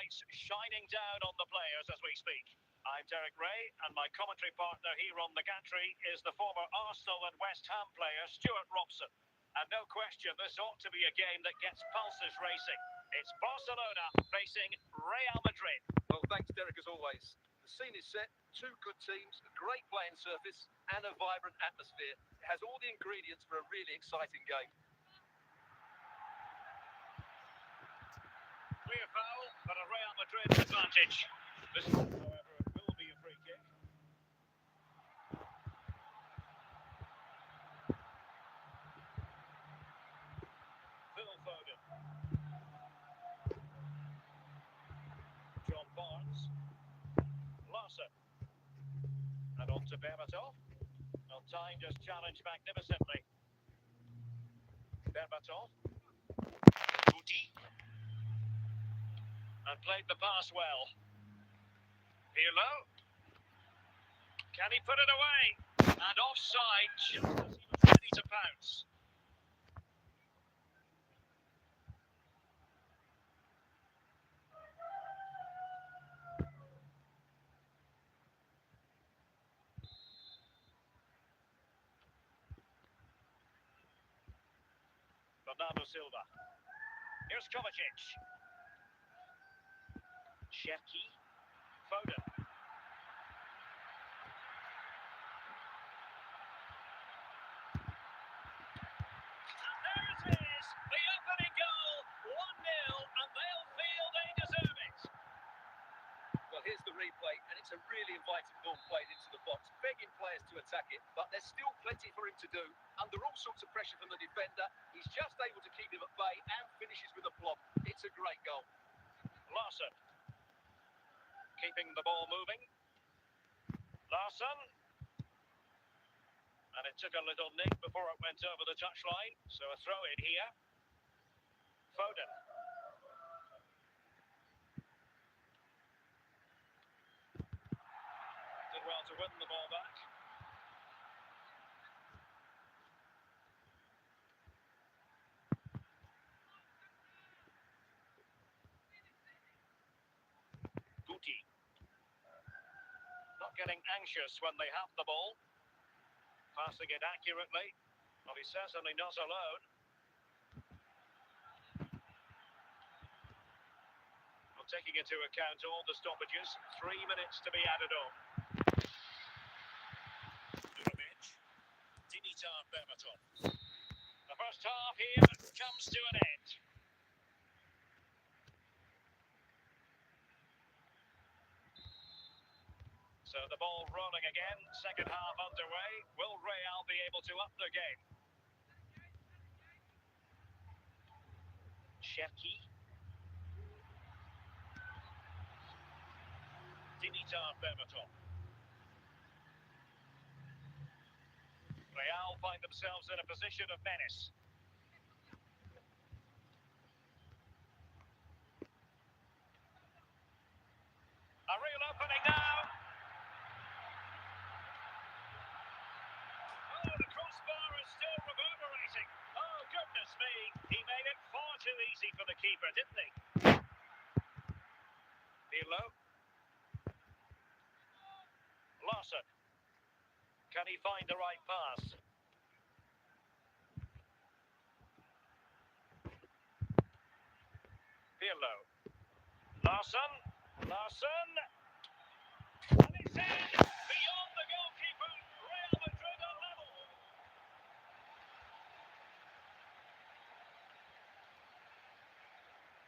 lights shining down on the players as we speak. I'm Derek Ray, and my commentary partner here on the gantry is the former Arsenal and West Ham player Stuart Robson. And no question, this ought to be a game that gets pulses racing. It's Barcelona facing Real Madrid. Well, thanks, Derek, as always. The scene is set, two good teams, a great playing surface, and a vibrant atmosphere. It has all the ingredients for a really exciting game. Clear foul, but a Real Madrid advantage. This, however, will be a free kick. Phil Foden. John Barnes. Larson. And on to Berbatov. Well, time just challenged magnificently. Berbatov. Guti. And played the pass well. Pirlo. Can he put it away? And offside just as he was ready to pounce. Bernardo Silva. Here's Kovacic. Cherki. Foden. And there it is, the opening goal, 1-0, and they'll feel they deserve it. Well, here's the replay, and it's a really inviting ball played into the box, begging players to attack it, but there's still plenty for him to do. Under all sorts of pressure from the defender, he's just able to keep him at bay and finishes with a plop. It's a great goal. Larson. Keeping the ball moving. Larson. And it took a little nick before it went over the touchline, so a throw in here. Foden. Did well to win the ball back. Guti. Not getting anxious when they have the ball. Passing it accurately. Well, he's certainly not alone. Well, taking into account all the stoppages, 3 minutes to be added on. Dimitar Berbatov. The first half here comes to an end. So the ball rolling again, second half underway. Will Real be able to up their game? Cherki. Dimitar Berbatov. Real find themselves in a position of menace. A real opening now. Oh, the crossbar is still reverberating. Oh, goodness me. He made it far too easy for the keeper, didn't he? Pirlo. Larson. Can he find the right pass? Pirlo. Larson. Larson. And it's in! Beyond the goalkeeper. Real Madrid are level.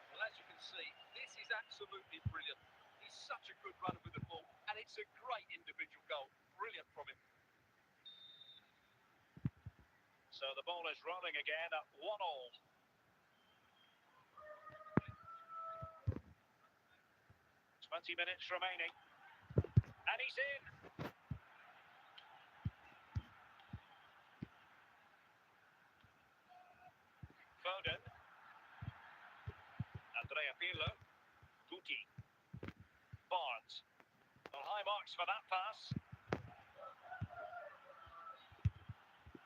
Well, as you can see, this is absolutely brilliant. He's such a good runner with the ball, and it's a great individual goal. Brilliant from him. So the ball is rolling again at 1-1. 20 minutes remaining. And he's in. Foden. Andrea Pirlo. Guti. Barnes. Well, high marks for that pass.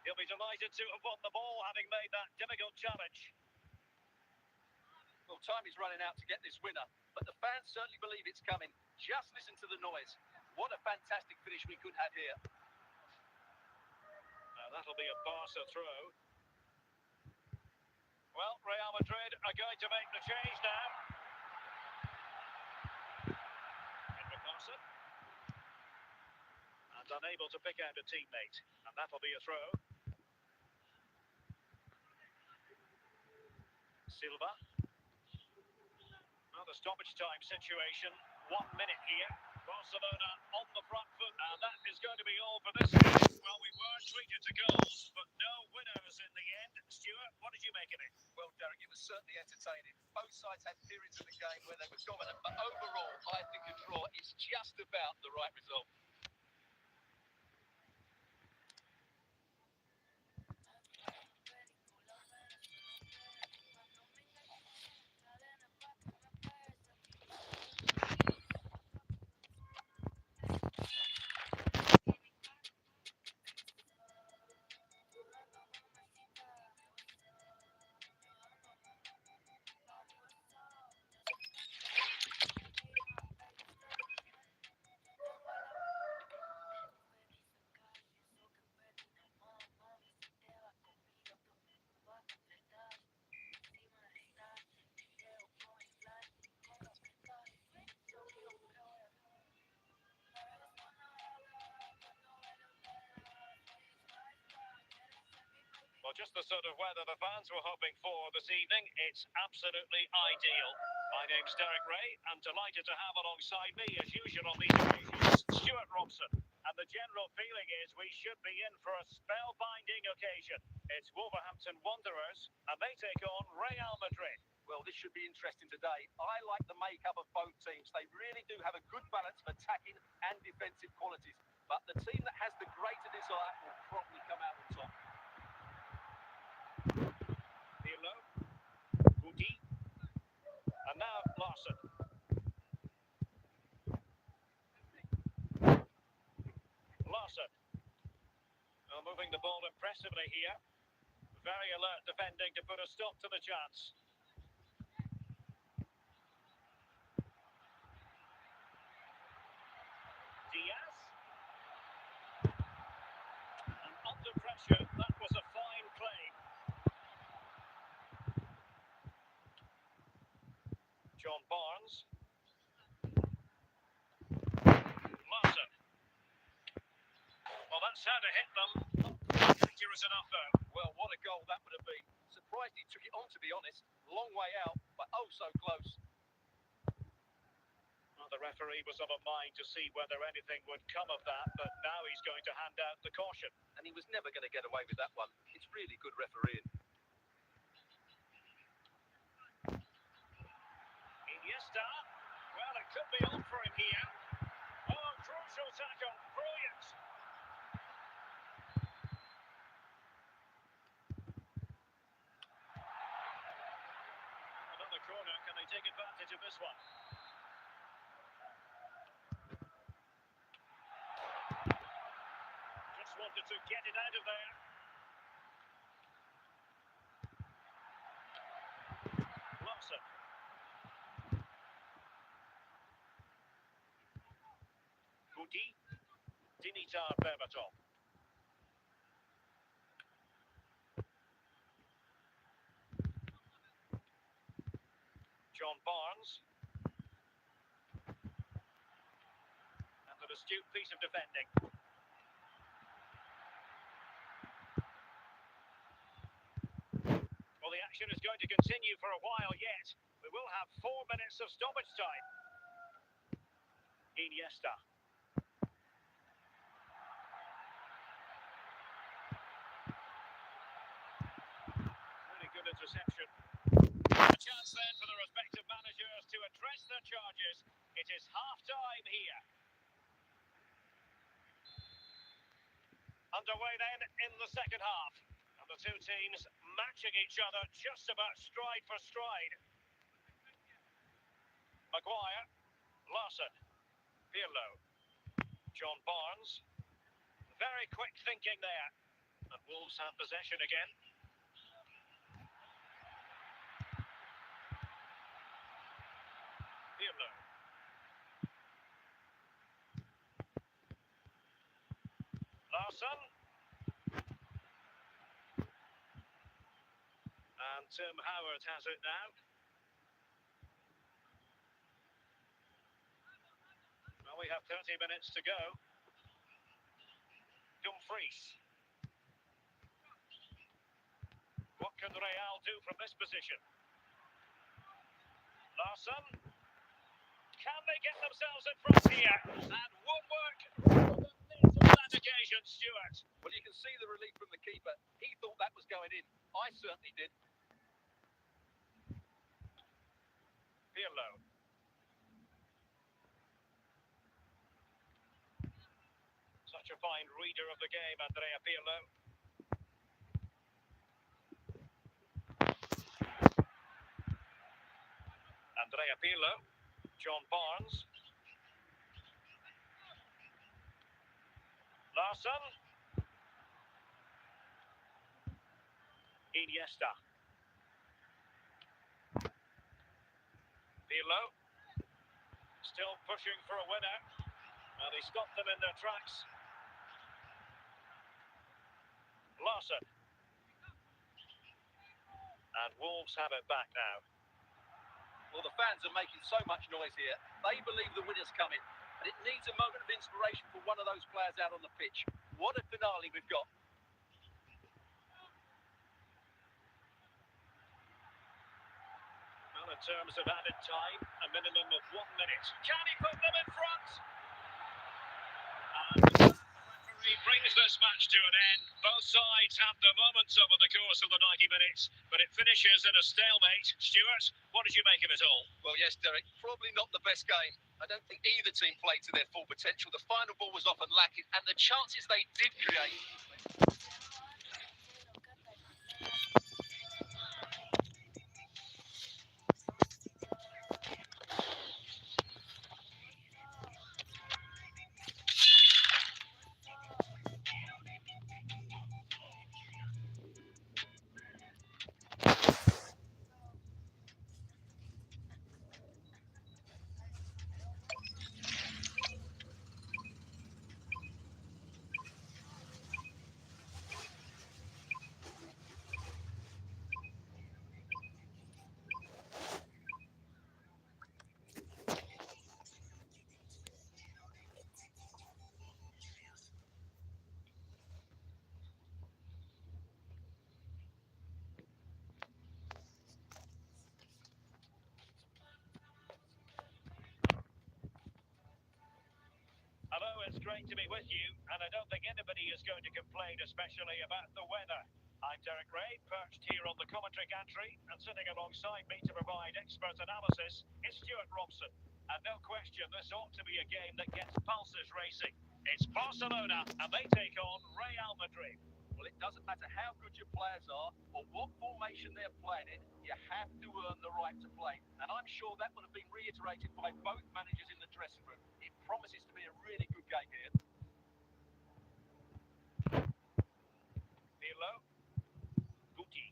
He'll be delighted to have won the ball, having made that difficult challenge. Well, time is running out to get this winner, but the fans certainly believe it's coming. Just listen to the noise. What a fantastic finish we could have here. Now that'll be a Barca throw. Well, Real Madrid are going to make the change now. Henrik and unable to pick out a teammate, and that'll be a throw. Silva. Well, the stoppage time situation, 1 minute here. Barcelona on the front foot, and that is going to be all for this game. Well, we were treated to goals, but no winners in the end. Stuart, what did you make of it? Well, Derek, it was certainly entertaining. Both sides had periods of the game where they were dominant, but overall, I think a draw is just about the right result. Well, just the sort of weather the fans were hoping for this evening. It's absolutely ideal. My name's Derek Ray, and delighted to have alongside me, as usual on these occasions, Stuart Robson. And the general feeling is we should be in for a spellbinding occasion. It's Wolverhampton Wanderers, and they take on Real Madrid. Well, this should be interesting today. I like the makeup of both teams. They really do have a good balance of attacking and defensive qualities. But the team that has the greater desire will probably come out on top. And now Larson. Well, moving the ball impressively here. Very alert defending to put a stop to the chance. Diaz. And under pressure, that was a fine play. John Barnes. Larson. Well, that's how to hit them. Accurate enough, though. Well, what a goal that would have been. Surprised he took it on, to be honest. Long way out, but oh so close. Well, the referee was of a mind to see whether anything would come of that, but now he's going to hand out the caution. And he was never going to get away with that one. It's really good refereeing. Iniesta. Well, it could be on for him here. Oh, crucial tackle. Brilliant. Another corner. Can they take advantage of this one? Just wanted to get it out of there. Larson. Dimitar Berbatov. John Barnes. And an astute piece of defending. Well, the action is going to continue for a while yet. We will have 4 minutes of stoppage time. Iniesta. Really good interception. A chance then for the respective managers to address their charges. It is half-time here. Underway then in the second half. And the two teams matching each other just about stride for stride. Maguire. Larson. Pirlo. John Barnes. Very quick thinking there. And Wolves have possession again. Larson. And Tim Howard has it now. Well, we have 30 minutes to go. Dumfries. What can Real do from this position? Larson. Can they get themselves in front here? And woodwork on that occasion, Stuart. Well, you can see the relief from the keeper. He thought that was going in. I certainly did. Pirlo. Such a fine reader of the game, Andrea Pirlo. Andrea Pirlo. John Barnes. Larson. Iniesta. Pirlo. Still pushing for a winner. And he stopped them in their tracks. Larson. And Wolves have it back now. Well, the fans are making so much noise here. They believe the winner's coming. And it needs a moment of inspiration for one of those players out on the pitch. What a finale we've got. Well, in terms of added time, a minimum of 1 minute. Can he put them in front? And he brings this match to an end. Both sides have their moments over the course of the 90 minutes, but it finishes in a stalemate. Stuart, what did you make of it all? Well, yes, Derek, probably not the best game. I don't think either team played to their full potential. The final ball was often lacking, and the chances they did create... Hello, it's great to be with you, and I don't think anybody is going to complain, especially about the weather. I'm Derek Ray, perched here on the commentary gantry, and sitting alongside me to provide expert analysis is Stuart Robson. And no question, this ought to be a game that gets pulses racing. It's Barcelona, and they take on Real Madrid. Well, it doesn't matter how good your players are or what formation they're playing in, you have to earn the right to play. And I'm sure that would have been reiterated by both managers in the dressing room. It promises to be a really good game here. Pirlo. Guti.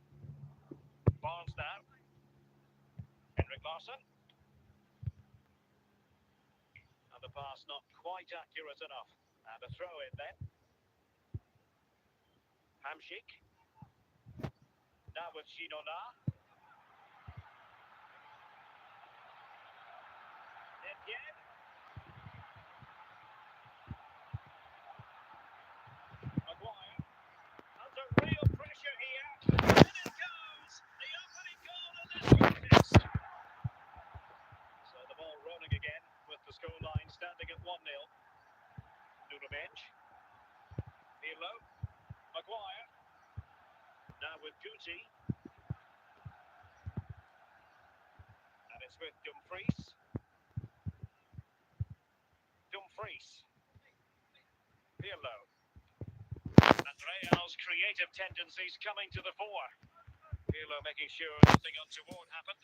Barnes now. Henrik Larsson. And the pass not quite accurate enough. And a throw in then. Hamsik. Now with Ginola. Etienne. Maguire. Under real pressure here. And it goes! The opening goal in this contest. So the ball rolling again with the scoreline standing at 1-0. Nuno. Pirlo. Maguire. Now with Guti. And it's with Dumfries. Pirlo. And Real's creative tendencies coming to the fore. Pirlo making sure nothing untoward happened.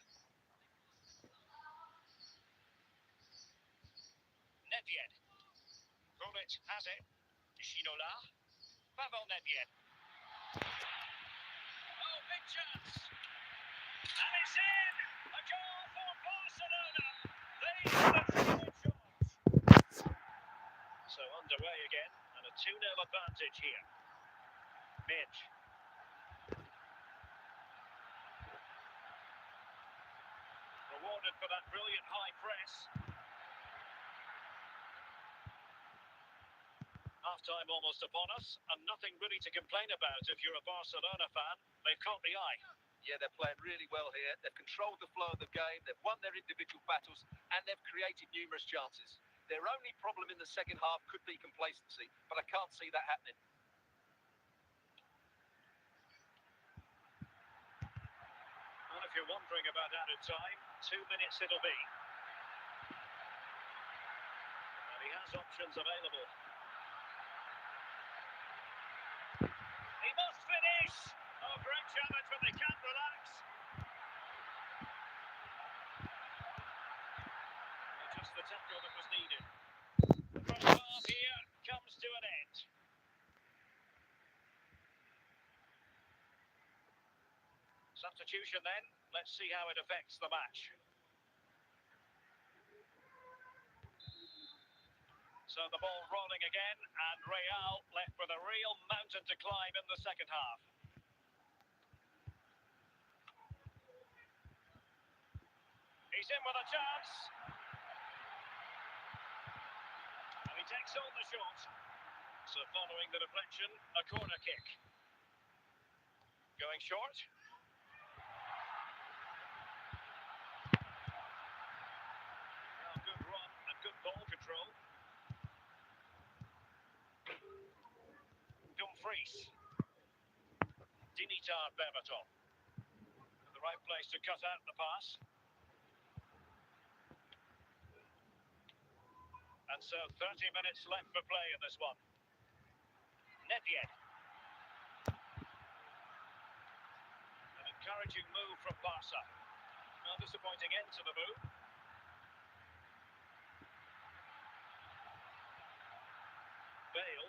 Nedved. Rolet has it. Ginola. Pavel Nedved. Oh, big chance. And it's in! A goal for Barcelona. They have the 3 shots. So underway again, and a 2-0 advantage here. Midge. Rewarded for that brilliant high press. Half-time almost upon us, and nothing really to complain about if you're a Barcelona fan. They've caught the eye. Yeah, they're playing really well here. They've controlled the flow of the game, they've won their individual battles, and they've created numerous chances. Their only problem in the second half could be complacency, but I can't see that happening. And if you're wondering about added time, 2 minutes it'll be. And he has options available. He must finish! Oh, great challenge, but they can't relax. Just the tackle that was needed. The first half here comes to an end. Substitution then. Let's see how it affects the match. So the ball rolling again, and Real left with a real mountain to climb in the second half. He's in with a chance. And he takes on the shot. So following the deflection, a corner kick. Going short. Well, good run and good ball control. Dumfries. Dimitar Berbatov. The right place to cut out the pass. And so 30 minutes left for play in this one. Nedved. An encouraging move from Barca. No disappointing end to the move. Bale.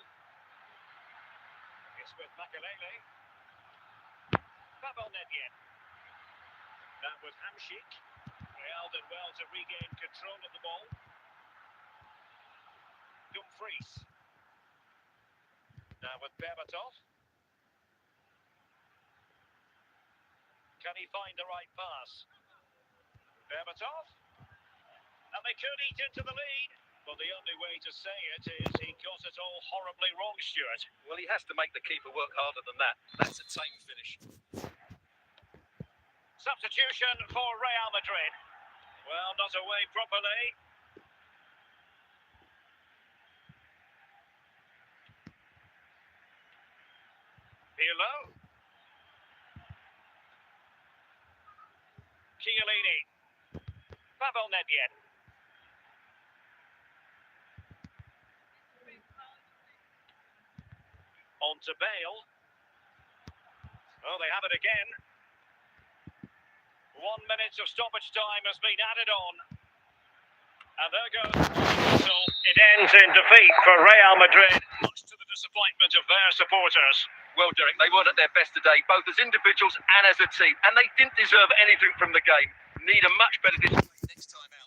It's with Makelele. Pavel Nedved. Now with Hamšík. Real did well to regain control of the ball. Dumfries. Now with Berbatov. Can he find the right pass? Berbatov. And they could eat into the lead. Well, the only way to say it is he got it all horribly wrong, Stuart. Well, he has to make the keeper work harder than that. That's a tame finish. Substitution for Real Madrid. Well, not away properly. Pirlo. Chiellini. Pavel Nedved. On to Bale. Oh, they have it again. 1 minute of stoppage time has been added on. And there goes. So it ends in defeat for Real Madrid, much to the disappointment of their supporters. Well, Derek, they weren't at their best today, both as individuals and as a team, and they didn't deserve anything from the game. Need a much better display next time out.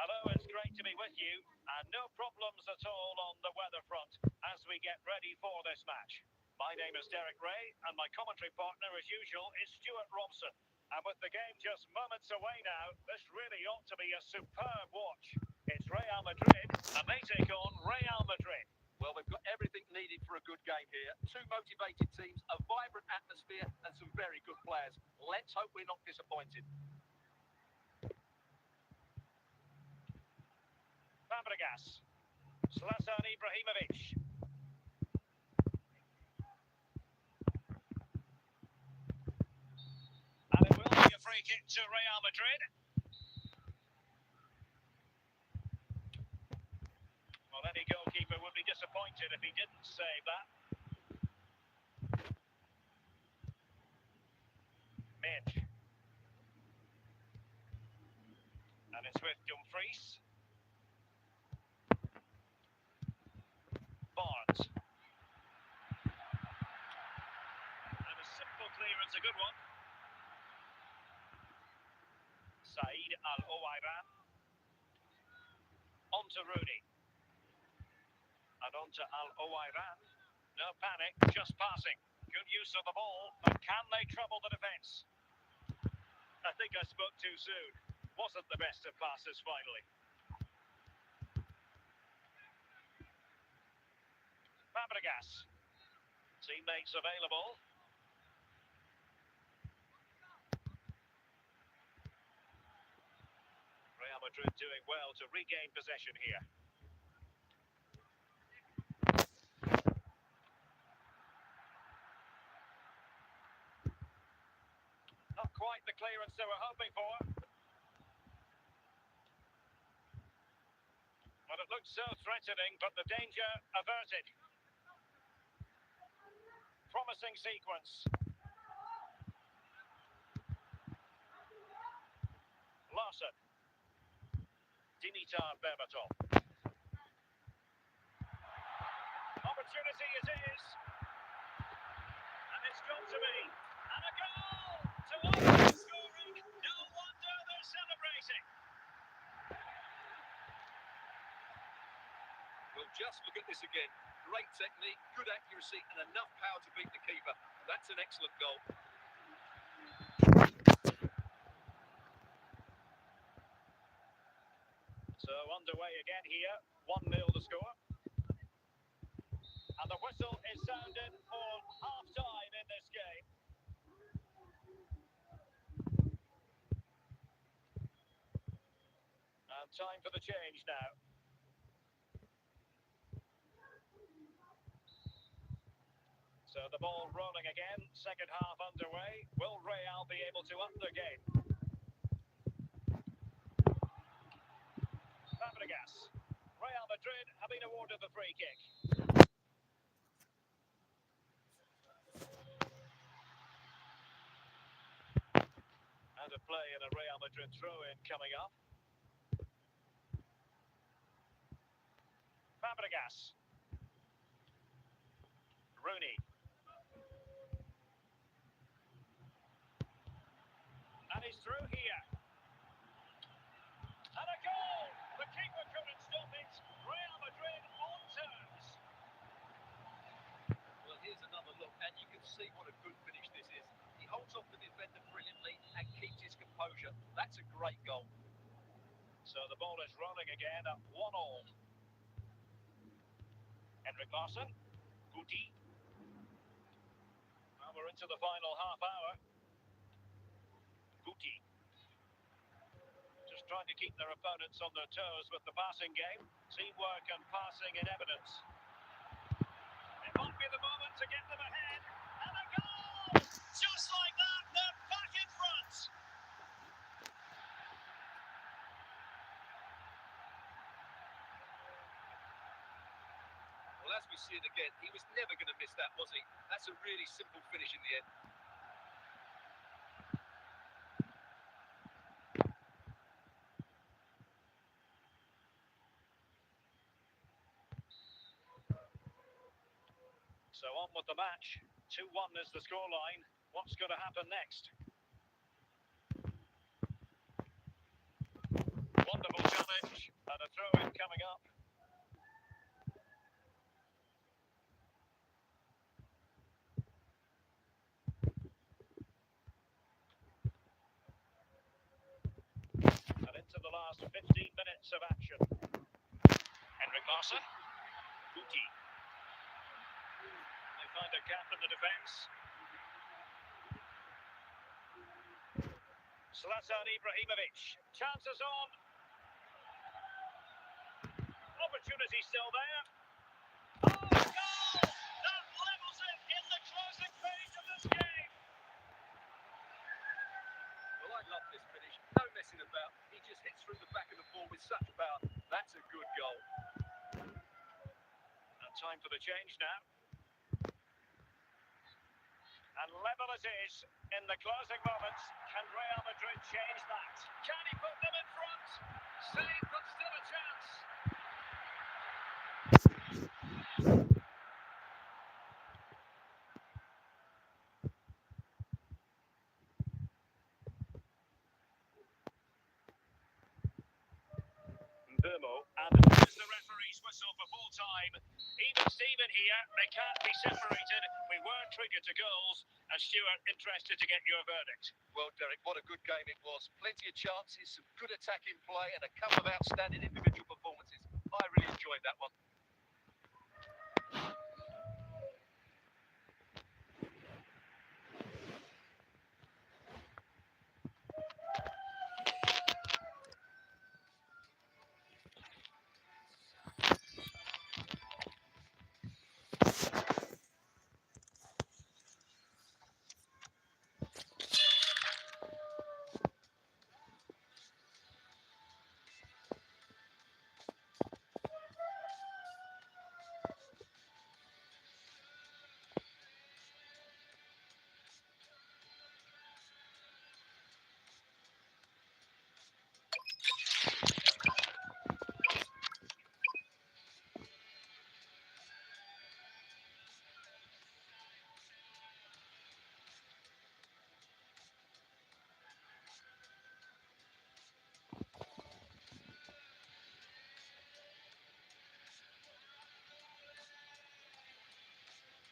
Hello, it's great to be with you, and no problems at all on the weather front as we get ready for this match. My name is Derek Ray, and my commentary partner, as usual, is Stuart Robson. And with the game just moments away now, this really ought to be a superb watch. It's Real Madrid, and they take on Real Madrid. Well, they've got everything needed for a good game here. Two motivated teams, a vibrant atmosphere, and some very good players. Let's hope we're not disappointed. Fabregas. Zlatan Ibrahimovic. And it will be a free kick to Real Madrid. Well, any goalkeeper would be disappointed if he didn't save that. Midge. And it's with Dumfries. Barnes. And a simple clearance, a good one. Said Al-Owairan. On to Rooney. And on to Al-Owairan. No panic, just passing. Good use of the ball, but can they trouble the defence? I think I spoke too soon. Wasn't the best of passes finally. Fabregas. Teammates available. Real Madrid doing well to regain possession here. Not quite the clearance they were hoping for. Well, it looked so threatening, but the danger averted. Promising sequence. Larson. Dimitar Berbatov. Opportunity it is. And it's got to be. And a goal to open the scoring. No wonder they're celebrating. Well, just look at this again. Great technique, good accuracy, and enough power to beat the keeper. That's an excellent goal. So underway again here. 1-0 the score. And the whistle is sounded for half-time in this game. And time for the change now. So the ball rolling again, second half underway. Will Real be able to up their game? Fabregas. Real Madrid have been awarded the free kick. And a play in a Real Madrid throw-in coming up. Fabregas. Rooney. And he's through here. And a goal! The keeper couldn't stop it. Real Madrid on terms. Well, here's another look, and you can see what a good finish this is. He holds off the defender brilliantly and keeps his composure. That's a great goal. So the ball is rolling again at 1-1. Henrik Larsson. Guti. Well, we're into the final half hour. Guti. Just trying to keep their opponents on their toes with the passing game. Teamwork and passing in evidence. It might be the moment to get them ahead. And a goal! Just like that, they're back in front. Well, as we see it again, he was never going to miss that, was he? That's a really simple finish in the end. So on with the match. 2-1 is the scoreline. What's going to happen next? Wonderful challenge. And a throw-in coming up. last 15 minutes of action. Henrik Larsson. Guti. They find a gap in the defence. Zlatan Ibrahimovic. Chances on. Opportunity still there. Oh, goal! That levels it in the closing phase of this game. Well, I love this finish. No messing about. He just hits through the back of the ball with such power. That's a good goal. And time for the change now. And level it is in the closing moments. Can Real Madrid change that? Can he put them in front? Save, but still a chance. Burmo, and there's the referee's whistle for full time. Even Steven here, they can't be separated. We were triggered to goals, and Stuart, interested to get your verdict. Well, Derek, what a good game it was. Plenty of chances, some good attacking play, and a couple of outstanding individual performances. I really enjoyed that one.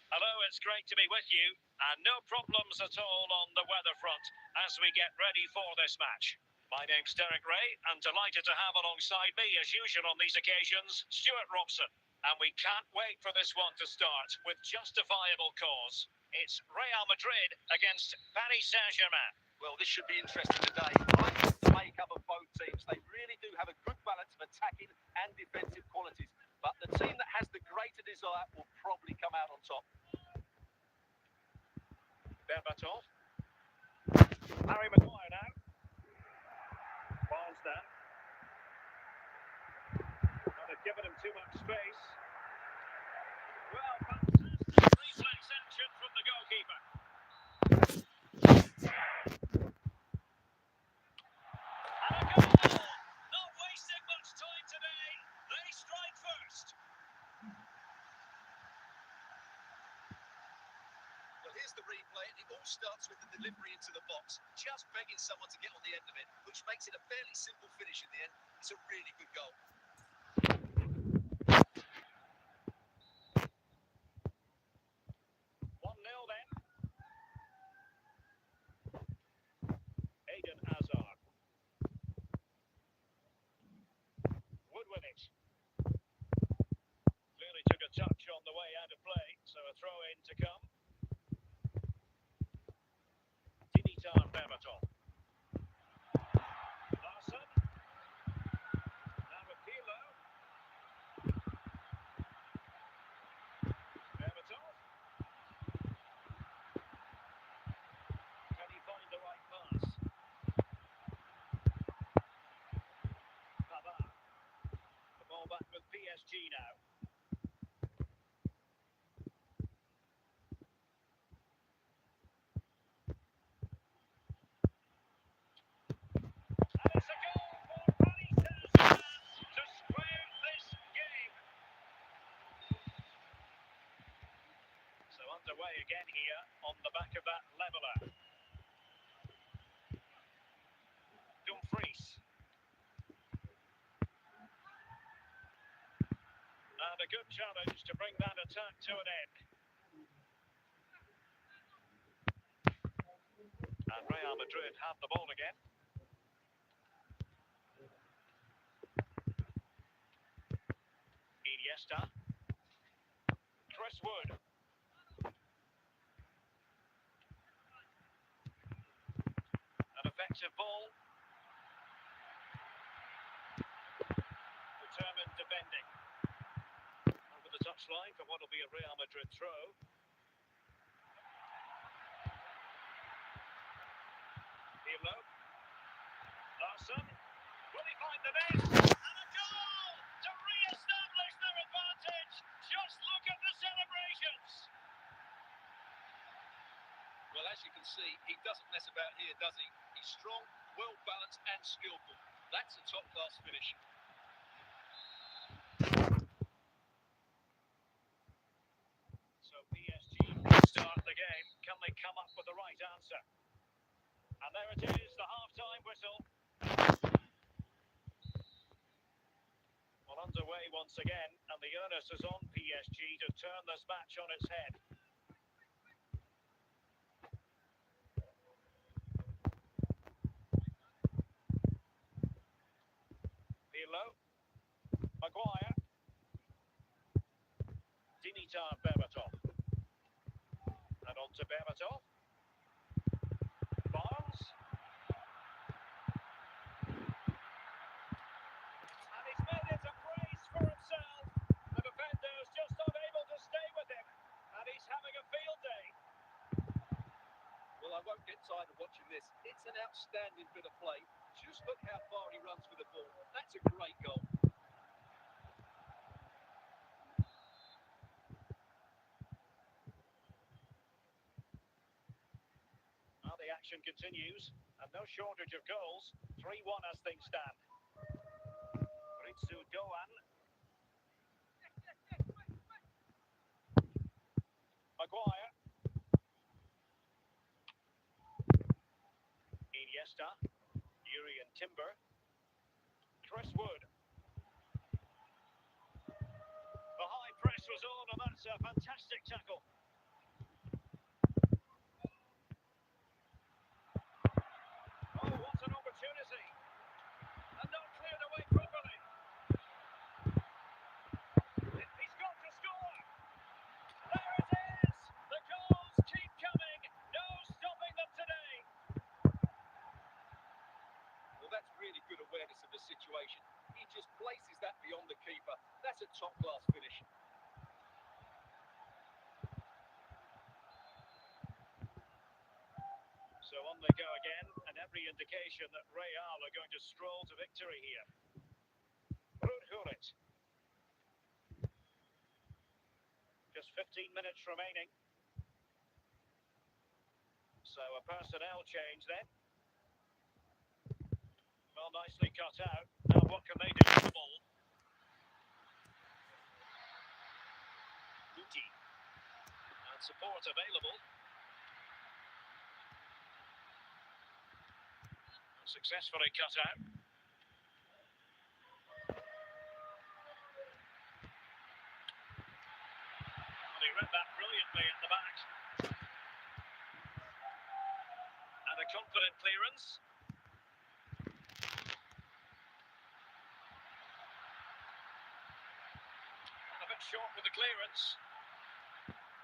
Hello, it's great to be with you, and no problems at all on the weather front as we get ready for this match. My name's Derek Ray, and delighted to have alongside me, as usual on these occasions, Stuart Robson. And we can't wait for this one to start with justifiable cause. It's Real Madrid against Paris Saint-Germain. Well, this should be interesting today. I think the makeup of both teams, they really do have a good balance of attacking and defensive qualities. But the team that has the greater desire will probably come out on top. Berbatov. Harry Maguire now. Balls down. Well, they've given him too much space. Well, fantastic reflex action from the goalkeeper. And a goal! Not wasting much time today. They strike first. Well, here's the replay, and it all starts with the delivery into the box. Just begging someone to get on the end of it, which makes it a fairly simple finish in the end. It's a really good goal. 1-0 then. Eden Hazard. Wood with it. Clearly took a touch on the way out of play, so a throw in to come. Dimitar Berbatov. Larsson. Now with Pirlo. Berbatov. Can he find the right pass? Pavard. The ball back with PSG now. And it's a goal for Paris Saint-Germain to square this game. So underway again here on the back of that leveller. Dumfries. And a good challenge to bring that attack to an end. And Real Madrid have the ball again. Iniesta. Chris Wood. An effective ball. Determined defending. Over the touchline for what will be a Real Madrid throw. Pirlo. Larson. Will he find the net? And a goal to re-establish their advantage. Just look at the celebrations. Well, as you can see, he doesn't mess about here, does he? He's strong, well-balanced and skillful. That's a top-class finish. So PSG start the game. Can they come up with the right answer? And there it is, the half-time whistle. Well, underway once again, and the onus is on PSG to turn this match on its head. Pirlo. Maguire. Dimitar Berbatov. And on to Berbatov. Barnes. And he's made it a brace for himself. The defender's just unable to stay with him. And he's having a field day. Well, I won't get tired of watching this. It's an outstanding bit of play. Just look how far he runs with the ball. That's a great goal. Now the action continues, and no shortage of goals. 3-1 as things stand. Ritsu Doan. Maguire. Iniesta. Urian Timber. Chris Wood. The high press was on, and that's a fantastic tackle. Oh, what an opportunity. And not cleared away properly. He's got to score. There it is. The goals keep coming. No stopping them today. Well, that's really good awareness of the situation. He just places that beyond the keeper. That's a top-class finish. So on they go again, and every indication that Real are going to stroll to victory here. Ruud. Just 15 minutes remaining. So a personnel change then. Well, nicely cut out. Now what can they do with the ball? Muti. And support available. Successfully cut out. Well, he read that brilliantly at the back. And a confident clearance. A bit short with the clearance.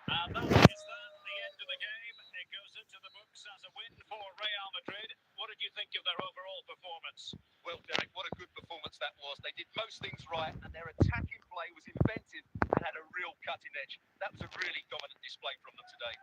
And that is that, the end of the game. It goes into the books as a win for Real Madrid. What did you think of their overall performance? Well, Derek, what a good performance that was. They did most things right, and their attacking play was inventive and had a real cutting edge. That was a really dominant display from them today.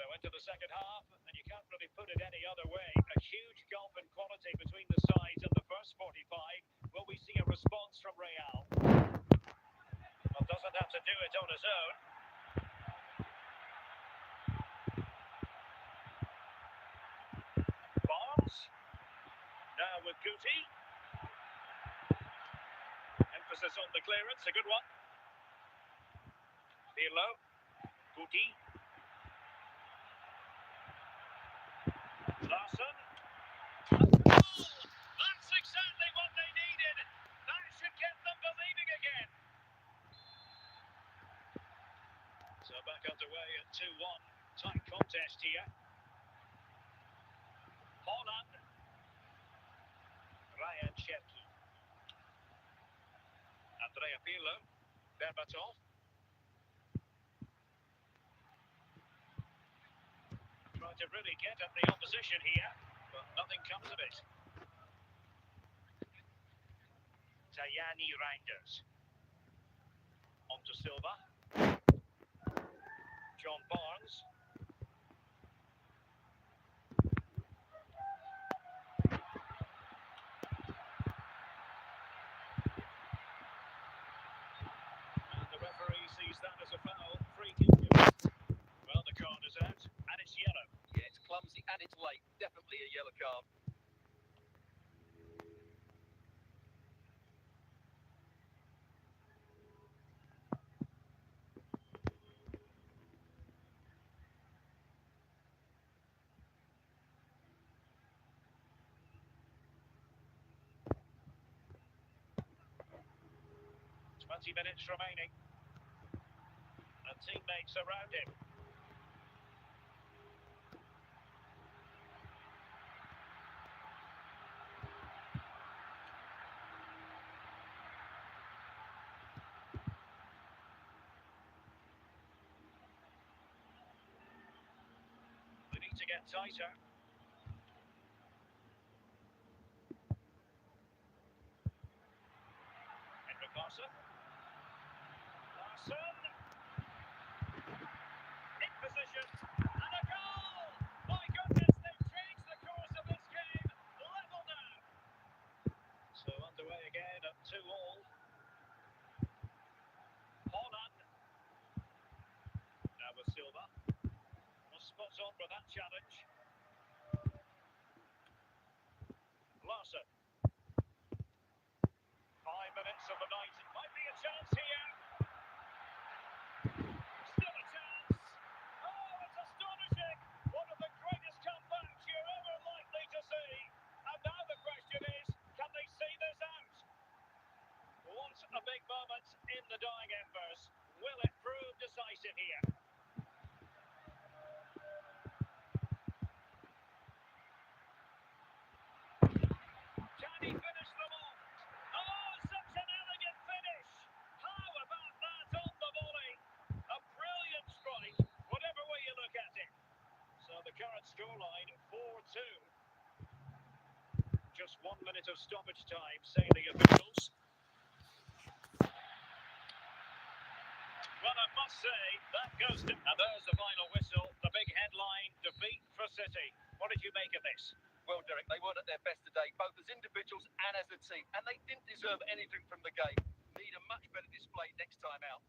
So into the second half, and you can't really put it any other way. A huge gulf in quality between the sides in the first 45. Will we see a response from Real? Well, doesn't have to do it on his own. Barnes. Now with Guti. Emphasis on the clearance, a good one. Pirlo. Guti. Larson. That's exactly what they needed. That should get them believing again. So back underway at 2-1. Tight contest here. Holland. Ryan Cherki. Andrea Pirlo. Berbatov. Trying to really get at the opposition here, but nothing comes of it. Tajani Reinders. On to Silva. John Barnes. And the referee sees that as a foul. Free kick given. Well, the card is out, and it's yellow. Yeah, it's clumsy and it's late. Definitely a yellow card. Minutes remaining, and teammates around him. They need to get tighter. Henrik Larsson. Larsson. In position. And a goal! My goodness, they've changed the course of this game. Level now. So underway again at 2-2. Holland. Now with Silva. Was spot on for that challenge. Larsson. 5 minutes of the night. Might be a chance here. Still a chance. Oh, it's astonishing. One of the greatest comebacks you're ever likely to see. And now the question is, can they see this out? What a big moment in the dying embers. Will it prove decisive here? Can he finish them off? Oh, such an elegant finish. How about that on the volley? A brilliant strike, whatever way you look at it. So the current scoreline, 4-2. Just 1 minute of stoppage time, say the officials. Well, I must say, that goes to... And there's the final whistle, the big headline, defeat for City. What did you make of this? Well, Derek, they weren't at their best today, both as individuals and as a team, and they didn't deserve anything from the game. Need a much better display next time out.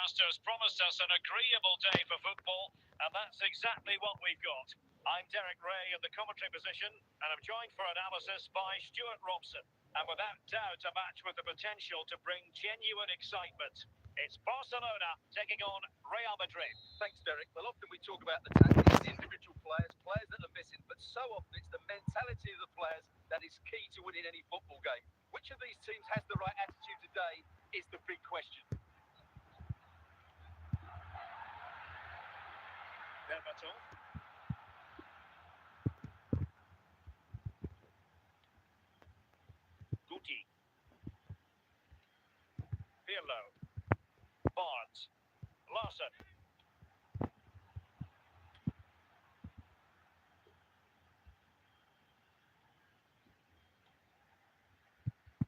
broadcasters promised us an agreeable day for football, and that's exactly what we've got. I'm Derek Ray in the commentary position, and I'm joined for analysis by Stuart Robson. And without doubt, a match with the potential to bring genuine excitement. It's Barcelona taking on Real Madrid. Thanks, Derek. Well, often we talk about the tactics, individual players, players that are missing, but so often it's the mentality of the players that is key to winning any football game. Which of these teams has the right attitude today is the big question. Berbatov. Guti. Pirlo. Barnes. Larson.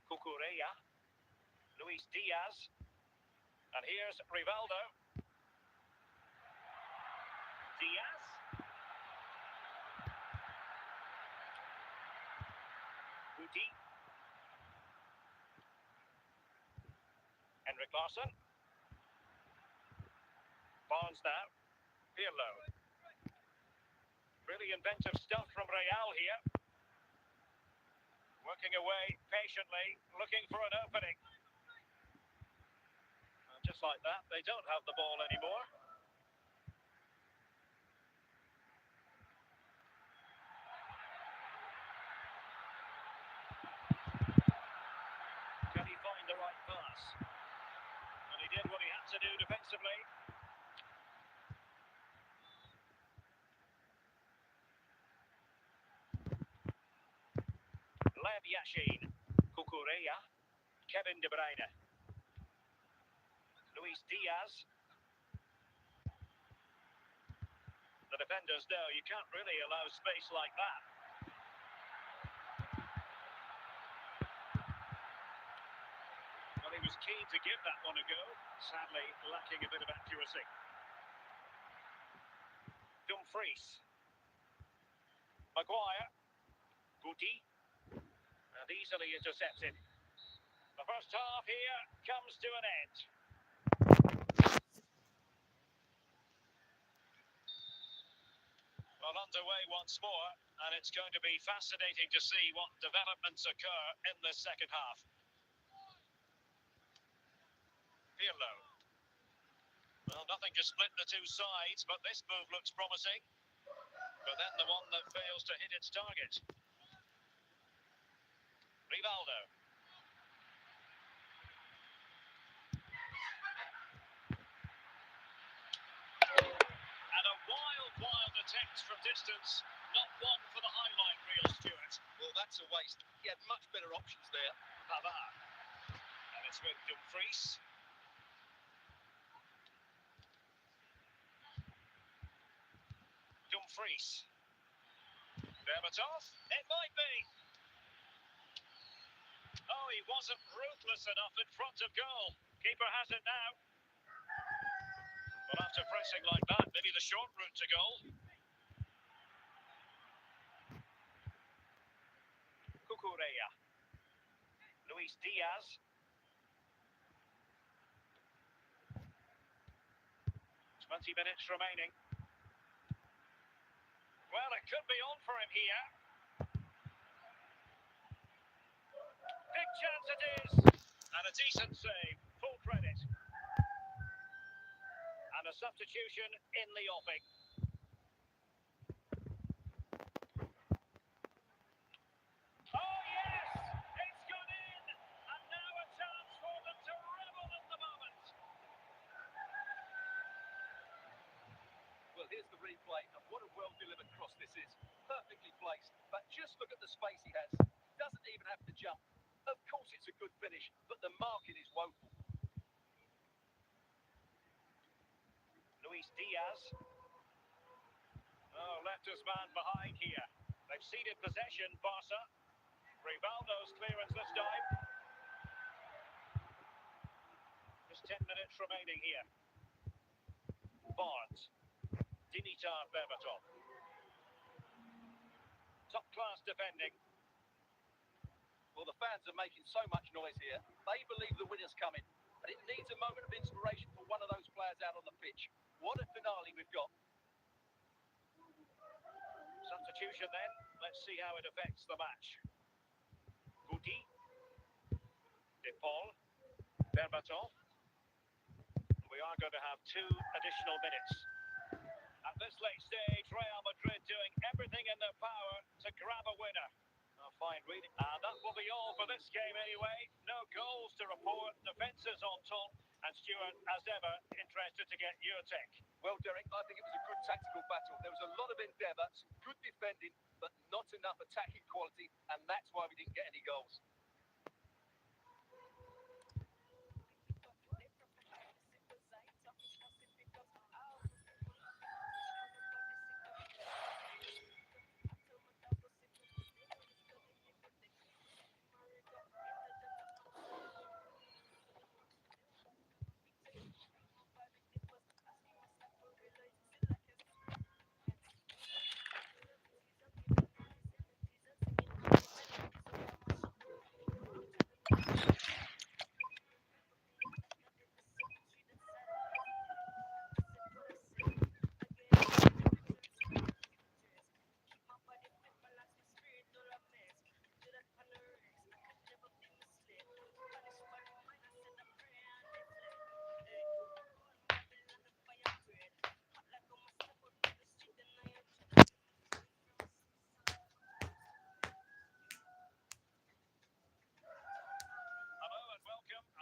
Cucurella. Luis Diaz. And here's Rivaldo. Diaz. Guti. Henrik Larsson. Barnes now. Pirlo. Really inventive stuff from Real here. Working away patiently, looking for an opening. And just like that, they don't have the ball anymore. Can he find the right pass? And he did what he had to do defensively. Lev Yashin, Cucurella, Kevin De Bruyne, Luis Diaz. The defenders know you can't really allow space like that. Well, he was keen to give that one a go, sadly lacking a bit of accuracy. Dumfries, Maguire, Guti. And easily intercepted. The first half here comes to an end. Well, underway once more, and it's going to be fascinating to see what developments occur in this second half. Pirlo. Well, nothing to split the two sides, but this move looks promising. But then the one that fails to hit its target. Rivaldo. And a wild attempt from distance. Not one for the highlight reel, Stuart. Well, that's a waste. He had much better options there. Pavard. And it's with Dumfries. Dumfries. Berbatov. It might be. Oh, he wasn't ruthless enough in front of goal. Keeper has it now. Well, after pressing like that, maybe the short route to goal. Cucurella. Luis Diaz. 20 minutes remaining. Well, it could be on for him here. Big chance it is. And a decent save. Full credit. And a substitution in the offing. Oh, yes! It's gone in! And now a chance for them to revel in the moment. Well, here's the replay, and what a well-delivered cross this is. Perfectly placed, but just look at the space he has. Doesn't even have to jump. Of course it's a good finish, but the marking is woeful. Luis Diaz. Oh, left his man behind here. They've ceded possession, Barca. Rivaldo's clearance this time. Just 10 minutes remaining here. Barnes. Dimitar Berbatov. Top-class defending. Well, the fans are making so much noise here. They believe the winner's coming, and it needs a moment of inspiration for one of those What a finale we've got. Substitution then. Let's see how it affects the match. Guti, De Paul, Berbatov. We are going to have 2 additional minutes. At this late stage, Real Madrid doing everything in their power to grab a winner. A fine reading. And that will be all for this game anyway. No goals to report, defences on top. And Stuart, as ever, interested to get your take. Well, Derek, I think it was a good tactical battle. There was a lot of endeavour, some good defending, but not enough attacking quality, and that's why we didn't get any goals.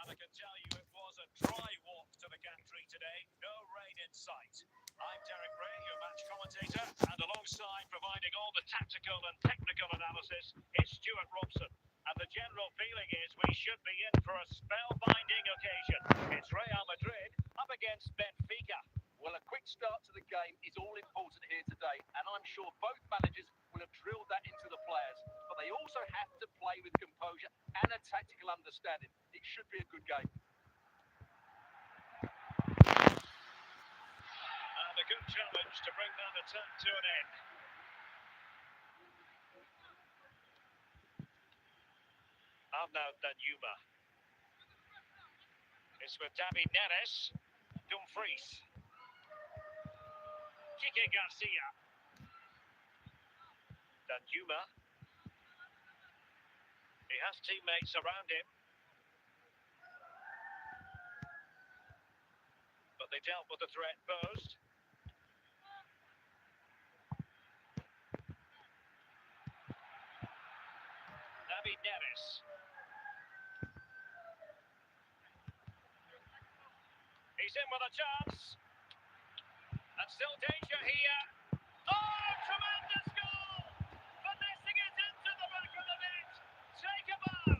And I can tell you it was a dry walk to the gantry today. No rain in sight. I'm Derek Ray, your match commentator, and alongside providing all the tactical and technical analysis is Stuart Robson. And the general feeling is we should be in for a spellbinding occasion. It's Real Madrid up against Benfica. Well, a quick start to the game is all important here today, and I'm sure both managers will have drilled that into the players. But they also have to play with composure and a tactical understanding. It should be a good game. And a good challenge to bring that attack to an end. And now Danjuma. It's with David Neres. Dumfries. Kike Garcia. Danjuma. He has teammates around him. But they dealt with the threat posed. David Neres. He's in with a chance. And still danger here. Oh, tremendous goal! Finessing it into the back of the net. Take a bow.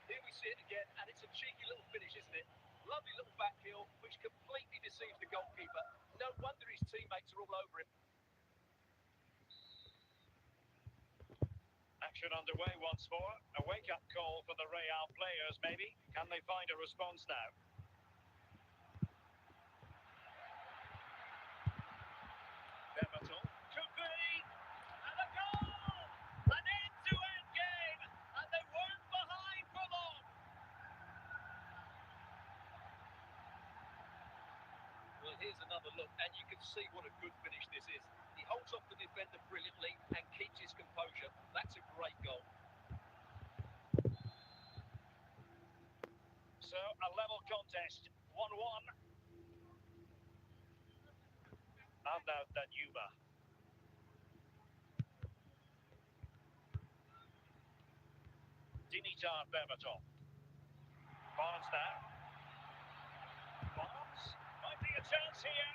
Here we see it again, and it's a cheeky little finish, isn't it? Lovely little back heel, which completely deceives the goalkeeper. No wonder his teammates are all over him. Action underway once more. A wake-up call for the Real players, maybe. Can they find a response now? Berbatov. Could be. And a goal! An end-to-end game. And they weren't behind for long. Well, here's another look, and you can see what a good finish this is. He holds off the defender brilliantly and keeps his composure. That's a great goal. So, a level contest, 1-1. And now Danjuma. Dimitar Berbatov. Barnes now. Barnes. Might be a chance here.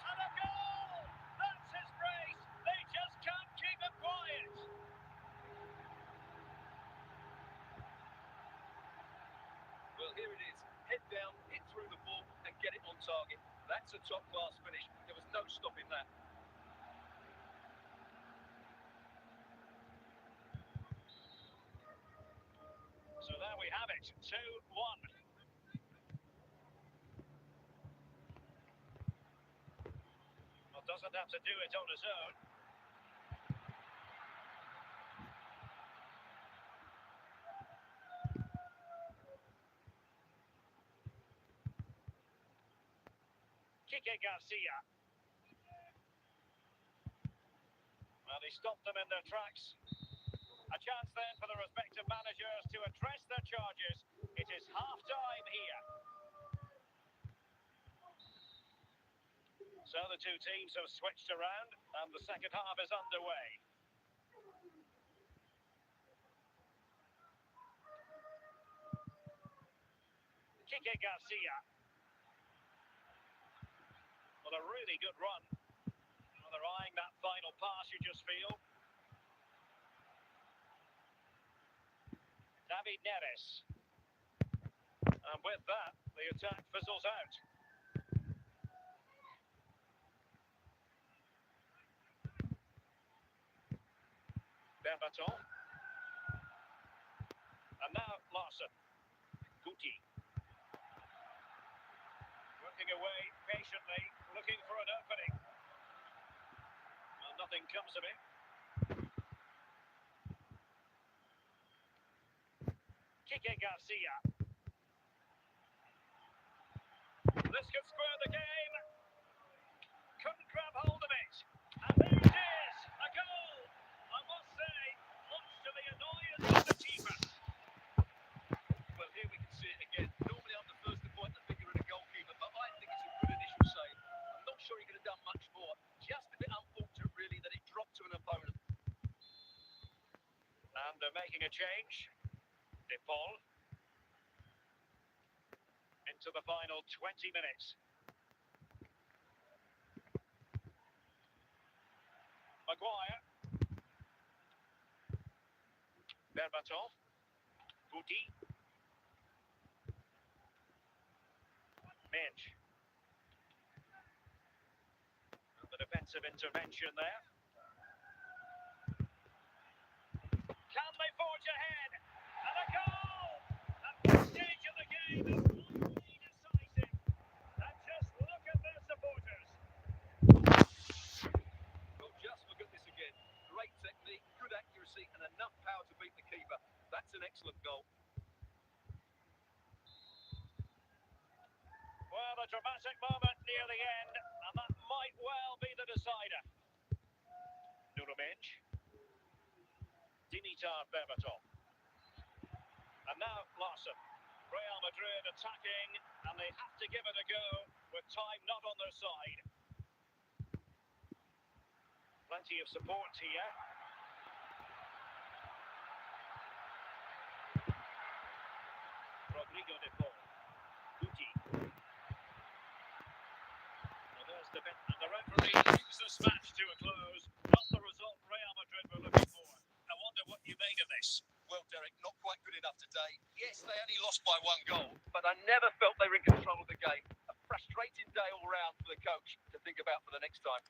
And a goal! That's his brace. They just can't keep it quiet. Well, here it is. Head down, hit through the ball, and get it on target. That's a top-class finish. There was no stopping that. So there we have it, 2-1. Well, doesn't have to do it on his own. Kike Garcia. Well, he stopped them in their tracks. A chance then for the respective managers to address their charges. It is half-time here. So the two teams have switched around and the second half is underway. Kike Garcia. Well, a really good run. Well, they're eyeing that final pass, you just feel. David Neres. And with that, the attack fizzles out. Berbatov. And now Larson. Guti. Working away patiently, looking for an opening. Well, nothing comes of it. Kike Garcia. This could square the game. Couldn't grab hold of it. And there it is, a goal. I must say, much to the annoyance of the keeper. Well, here we can see it again. Normally I'm the first to point the finger at a goalkeeper, but I think it's a good initial save. I'm not sure he could have done much more. Just a bit unfortunate, really, that it dropped to an opponent. And they're making a change. De Paul. Into the final 20 minutes. Maguire. Berbatov. Guti. Minch. And the defensive intervention there. Can they forge ahead? And a goal! At this stage of the game, it's wildly decisive. And just look at their supporters. Well, just look at this again. Great technique, good accuracy, and enough power to beat the keeper. That's an excellent goal. Well, a dramatic moment near the end, and that might well be the decider. Nuno Minch. Dimitar Berbatov. And now Larson. Real Madrid attacking, and they have to give it a go with time not on their side. Plenty of support here. Rodrigo de Paul. Guti. Well, there's the bit, and the referee brings this match to a close. Not the result Real Madrid were looking for. I wonder what you make of this. Well, Derek, not quite good enough today. Yes, they only lost by one goal, but I never felt they were in control of the game. A frustrating day all round for the coach to think about for the next time.